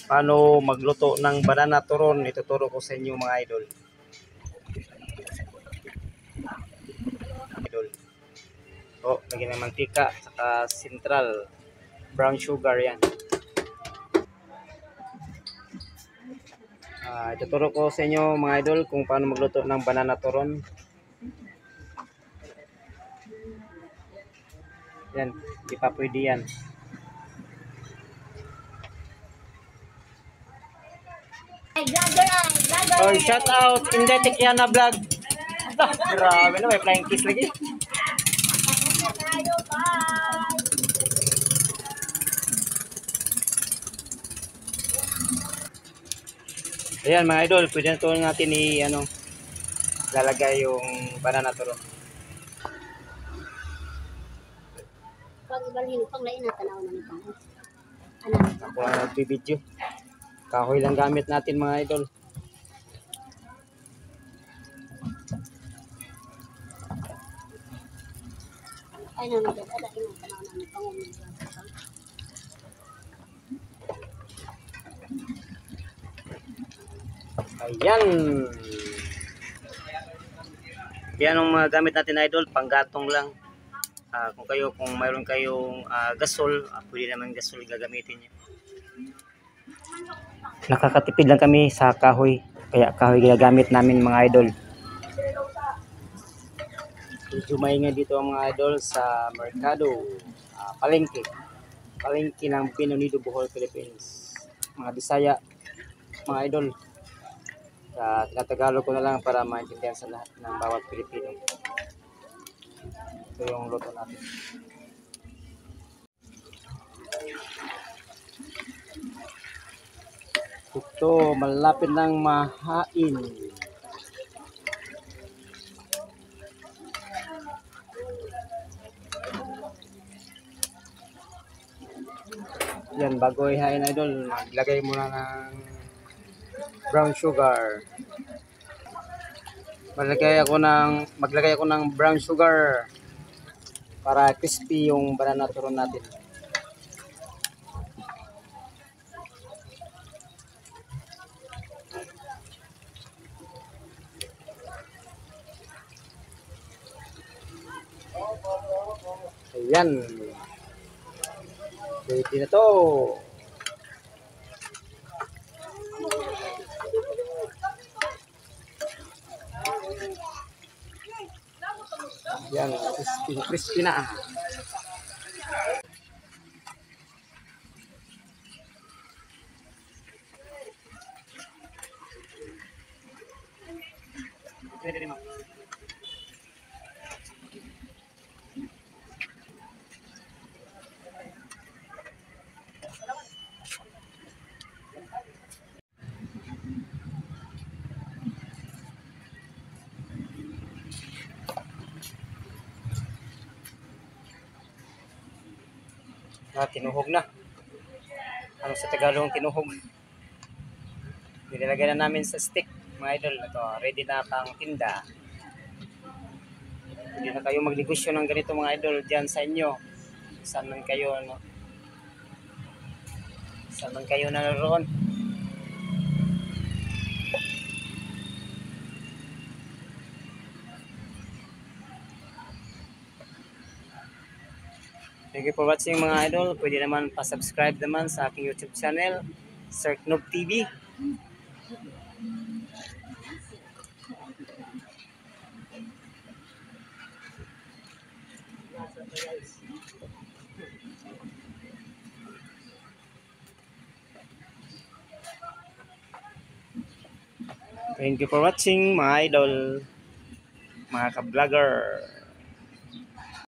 paano magluto ng banana turon. Ituturo ko sa inyo mga idol. Lagyan ng mantika saka central brown sugar yan. Ituturo ko sa inyo mga idol kung paano magluto ng banana turon. Yan, di pa pwede yan. Oh, shout out Inday Tikiana vlog. Grabe na, may flying kiss lagi. Ayan mga idol, pwede na ito natin lalagay yung banana turon. Ako lang nagbibideo. Kahoy lang gamit natin mga idol. Ayan. Yan ang mga gamit natin idol, panggatong lang. Kung mayroon kayong gasol, pwede naman gasol gagamitin niyo. Nakakatipid lang kami sa kahoy, kaya kahoy ginagamit namin mga idol. Medyo maingay dito ang mga idol sa merkado, palengke ng Binondo, Bohol, Philippines. Mga Bisaya, mga idol. Tinatagalog ko na lang para maintindihan sa lahat ng bawat Pilipino. Ito yung luto natin. Ito, malapit ng mahain. Yan, bago ihain idol, maglagay muna ng brown sugar. Maglagay ako ng brown sugar para crispy yung banana turon natin. Ayan. Ready na to. Yan, crispy na. Pwede rin mo. Tinuhog na. Ano sa Tagalog tinuhog? Nilagay na namin sa stick mga idol. Ito, ready na pang tinda. Hindi na kayo magnegosyo ng ganito mga idol dyan sa inyo. Saan man kayo naroon. Thank you for watching mga idol. Pwede naman pa-subscribe naman sa aking YouTube channel, Sir Knob TV. Thank you for watching mga idol, mga ka-vlogger.